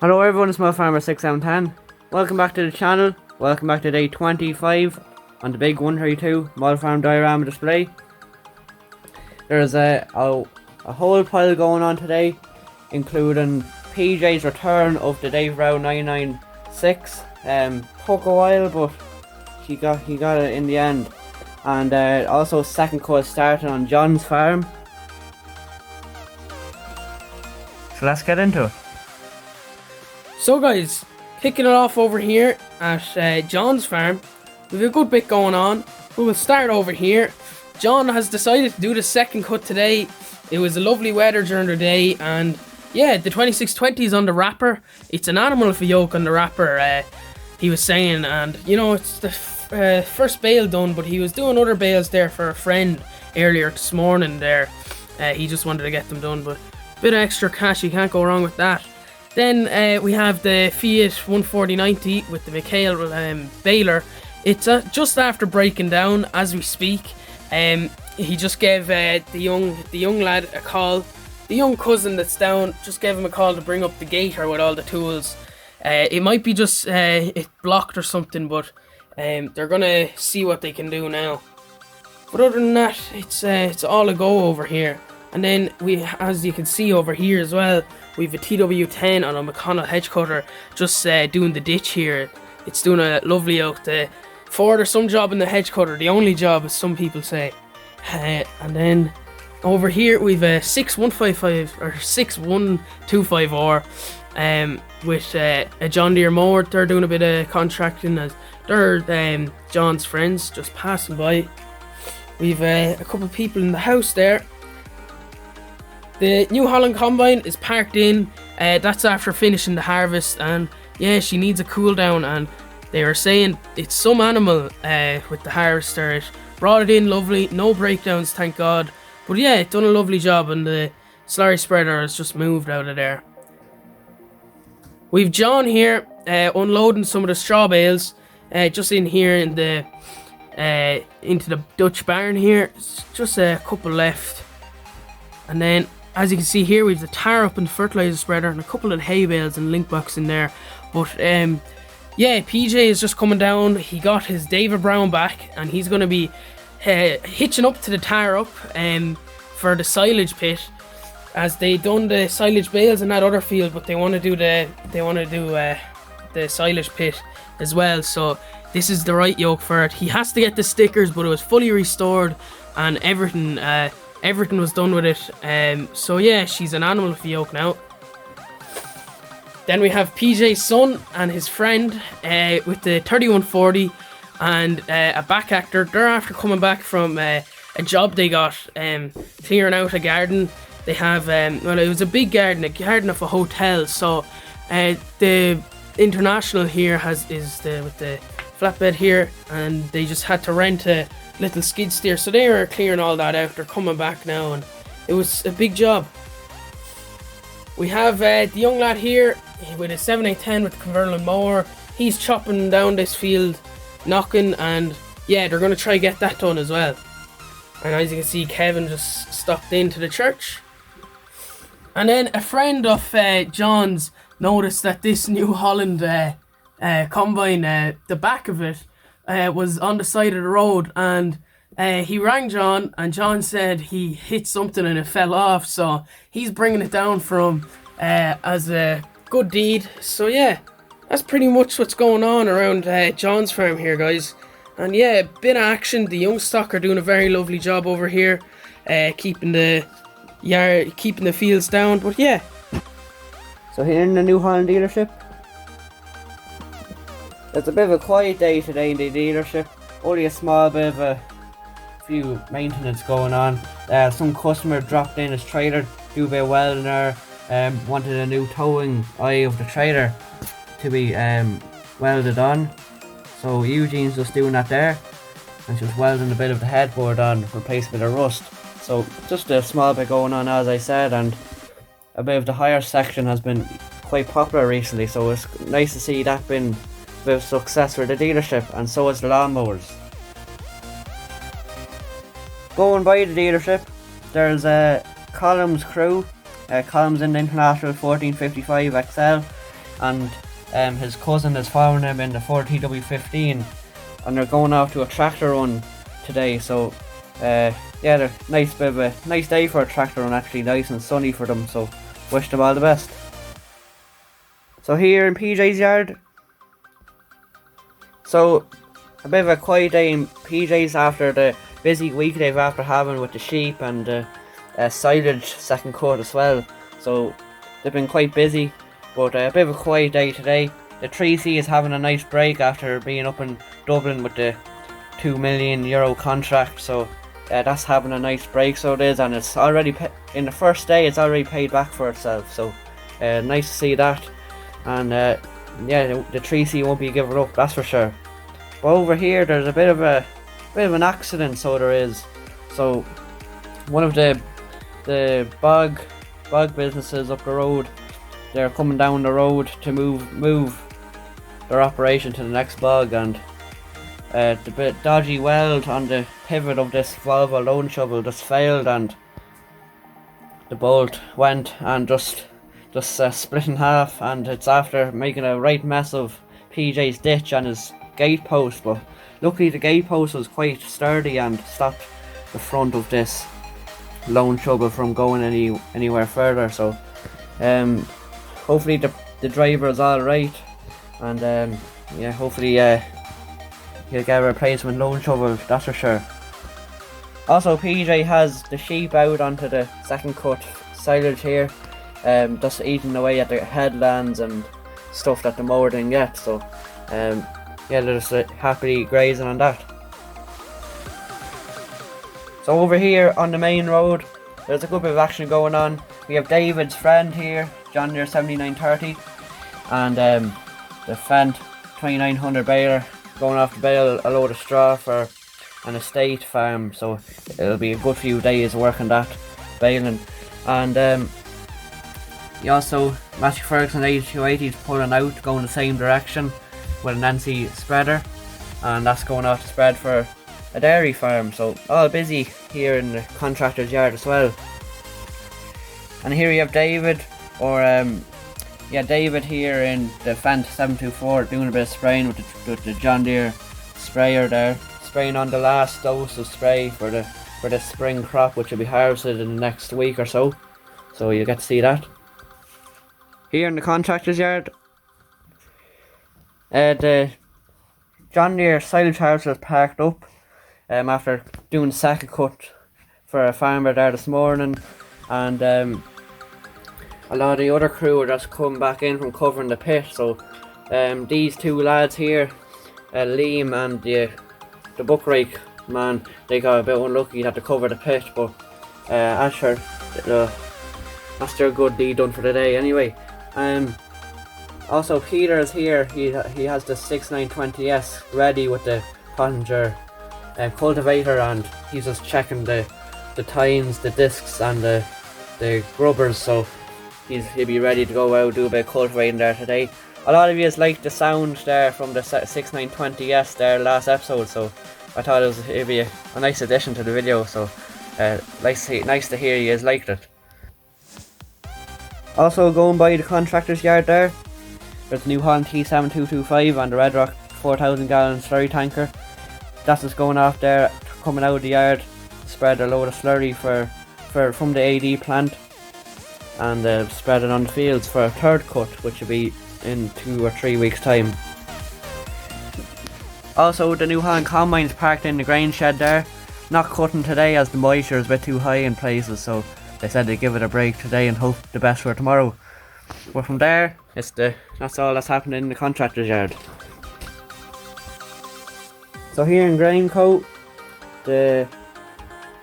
Hello everyone, it's modelfarmer6710. Welcome back to the channel. Welcome back to day 25 on the big 132 modelfarm diorama display. There's a whole pile going on today, including PJ's return of the David Brown 996. Took a while, but he got it in the end. And also second cut starting on John's farm. So let's get into it. So guys, kicking it off over here at John's farm. We have a good bit going on. We will start over here. John has decided to do the second cut today. It was a lovely weather during the day, and yeah, the 2620 is on the wrapper. It's an animal of a yoke on the wrapper, he was saying, and you know, it's the first bale done, but he was doing other bales there for a friend earlier this morning there. He just wanted to get them done, but a bit of extra cash, you can't go wrong with that. Then we have the Fiat 14090 with the McHale baler. It's just after breaking down as we speak. He just gave the young lad a call. The young cousin that's down just gave him a call to bring up the gator with all the tools. It might be just it blocked or something, but they're gonna see what they can do now. But other than that, it's all a go over here. And then we, as you can see over here as well, we have a TW10 on a McConnell hedge cutter just doing the ditch here. It's doing a lovely out there. There's some job in the hedge cutter, the only job as some people say. And then over here we've a 6155 or 6125R with a John Deere mower. They're doing a bit of contracting as they're John's friends just passing by. We've a couple of people in the house there. The New Holland combine is parked in. That's after finishing the harvest, and yeah, she needs a cool down, and they were saying it's some animal with the harvester. It brought it in lovely, no breakdowns, thank God. But yeah, it done a lovely job, and the slurry spreader has just moved out of there. We've John here unloading some of the straw bales just in here in the into the Dutch barn here. It's just a couple left, and then as you can see here, we've the tar up and fertilizer spreader and a couple of hay bales and link box in there. But yeah, PJ is just coming down. He got his David Brown back, and he's going to be hitching up to the tar up for the silage pit, as they done the silage bales in that other field, but they want to do the silage pit as well. So this is the right yoke for it. He has to get the stickers, but it was fully restored and everything. Everything was done with it. So yeah, she's an animal of the yoke now. Then we have PJ's son and his friend with the 3140 and a back actor. They're after coming back from a job they got clearing out a garden. They have well, it was a big garden, a garden of a hotel. So the International here is with the flatbed here, and they just had to rent a little skid steer, so they were clearing all that out. They're coming back now, and it was a big job. We have the young lad here with a 7810 with the convertible mower. He's chopping down this field, knocking, and yeah, they're going to try to get that done as well. And as you can see, Kevin just stopped into the church. And then a friend of John's noticed that this New Holland combine, the back of it was on the side of the road, and he rang John, and John said he hit something and it fell off, so he's bringing it down from as a good deed. So yeah, that's pretty much what's going on around John's farm here, guys. And yeah, a bit of action. The young stock are doing a very lovely job over here, keeping the fields down. But yeah, So here in the New Holland dealership, it's a bit of a quiet day today in the dealership. Only a small bit of a few maintenance going on. Some customer dropped in his trailer, do a bit of welding there. Wanted a new towing eye of the trailer to be welded on. So Eugene's just doing that there, and just welding a bit of the headboard on, replace a bit of rust. So just a small bit going on, as I said, and a bit of the higher section has been quite popular recently, so it's nice to see that been a bit of success for the dealership, and so is the lawnmowers. Going by the dealership, there's a Columns crew, Columns in the International 1455 XL. and his cousin is following him in the 40TW15, and they're going off to a tractor run today. So yeah, they're nice day for a tractor run, actually nice and sunny for them, so wish them all the best. So here in PJ's yard, so a bit of a quiet day in PJ's after the busy week they've after having with the sheep and the silage second cut as well. So they've been quite busy, but a bit of a quiet day today. The 3C is having a nice break after being up in Dublin with the €2 million contract, so that's having a nice break, so it is, and it's already in the first day it's already paid back for itself, so nice to see that. And yeah, the 3C won't be given up, that's for sure. But over here there's a bit of an accident, so there is. So one of the bog businesses up the road, they're coming down the road to move their operation to the next bog, and the bit dodgy weld on the pivot of this Volvo loan shovel just failed, and the bolt went and just split in half, and it's after making a right mess of PJ's ditch and his gate post. But luckily the gate post was quite sturdy and stopped the front of this loan shovel from going anywhere further. So hopefully the driver is alright, and yeah, hopefully he'll get a replacement loan shovel, that's for sure. Also, PJ has the sheep out onto the second cut silage here, just eating away at the headlands and stuff that the mower didn't get. So yeah, they're just happily grazing on that. So over here on the main road, there's a good bit of action going on. We have David's friend here, John Deere 7930, and the Fendt 2900 baler going off to bale a load of straw for an estate farm. So it'll be a good few days working that baling. And also Matthew Ferguson 8280 is pulling out, going the same direction with an NC spreader, and that's going off to spread for a dairy farm. So all busy here in the contractor's yard as well. And here we have David, or David here in the Fendt 724 doing a bit of spraying with the John Deere sprayer there, spraying on the last dose of spray for the spring crop, which will be harvested in the next week or so. So you get to see that. Here in the contractor's yard, the John Deere silage harvester is parked up after doing the second cut for a farmer there this morning, and a lot of the other crew are just coming back in from covering the pit. So these two lads here, Liam and the buckrake man, they got a bit unlucky, had to cover the pit, but Asher, that's their good deed done for the day anyway. Also Peter is here, he has the 6920S ready with the Pottinger cultivator, and he's just checking the tines, the discs and the grubbers, so he'll be ready to go out, do a bit of cultivating there today. A lot of you liked the sound there from the 6920S there last episode, so I thought it'd be a nice addition to the video, so nice to hear you guys liked it. Also going by the contractor's yard there, there's a New Holland T7225 and the Red Rock 4,000 gallon slurry tanker. That's just going off there, coming out of the yard to spread a load of slurry from the AD plant, and spread it on the fields for a third cut, which will be in 2 or 3 weeks time. Also the New Holland combine's parked in the grain shed there, not cutting today as the moisture is a bit too high in places, so they said they'd give it a break today and hope the best for tomorrow. But from there, that's all that's happening in the contractor's yard. So here in Graincoat, the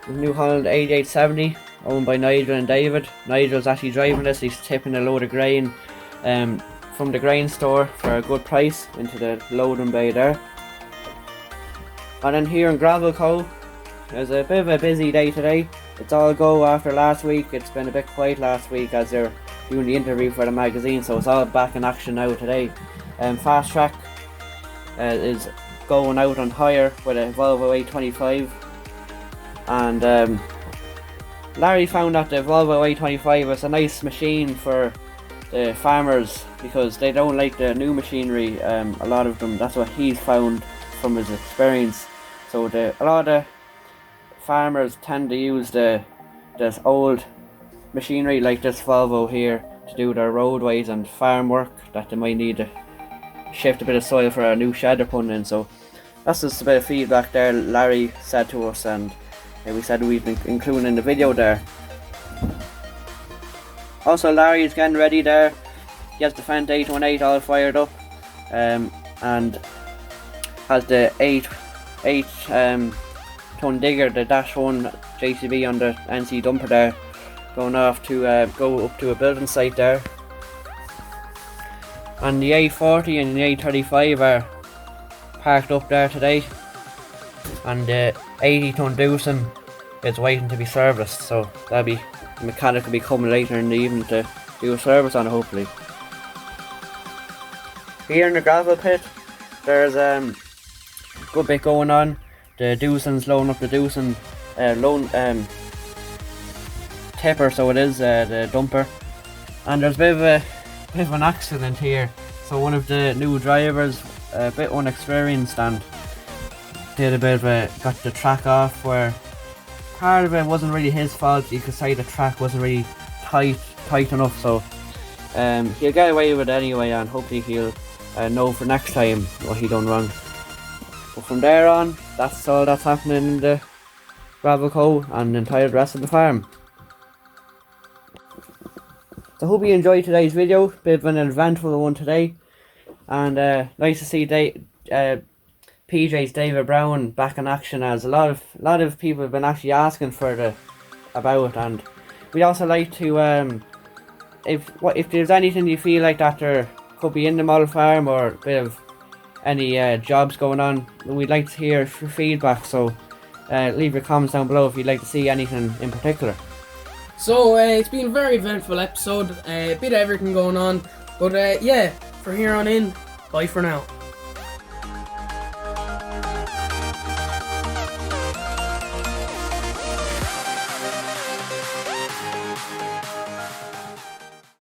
New Holland 8870, owned by Nigel and David. Nigel's actually driving this, he's tipping a load of grain from the grain store for a good price into the loading bay there. And then here in Gravelco, there's a bit of a busy day today. It's all go after last week. It's been a bit quiet last week as they're doing the interview for the magazine, so it's all back in action now today. Fast Track is going out on hire with a Volvo 825, and Larry found that the Volvo 825 is a nice machine for the farmers, because they don't like the new machinery. A lot of them, that's what he's found from his experience. So a lot of farmers tend to use this old machinery like this Volvo here to do their roadways and farm work that they might need to shift a bit of soil for a new shed they're putting in. So that's just a bit of feedback there Larry said to us, and we said we'd been including in the video there. Also, Larry is getting ready there. He has the Fendt 818 all fired up, and has the 8 ton digger, the Dash 1 JCB on the NC dumper there, going off to go up to a building site there. And the 840 and the 835 are parked up there today, and the 80 ton Doosan is waiting to be serviced, so that'll be, the mechanic will be coming later in the evening to do a service on it hopefully. Here in the gravel pit there's a good bit going on. The Doosan's loading up the Doosan tipper, so it is the dumper, and there's a bit of an accident here. So one of the new drivers, a bit unexperienced, and did a bit of got the track off, where part of it wasn't really his fault. You could say the track wasn't really tight enough, so he'll get away with it anyway, and hopefully he'll know for next time what he done wrong. But from there on, that's all that's happening in the gravel co and the entire rest of the farm. So I hope you enjoyed today's video. Bit of an eventful one today, and nice to see Pjs David Brown back in action, as a lot of people have been actually asking for about it. And we'd also like to if there's anything you feel like that there could be in the model farm, or a bit of any jobs going on, we'd like to hear your feedback. So leave your comments down below if you'd like to see anything in particular. So it's been a very eventful episode, a bit of everything going on, but yeah, from here on in, bye for now.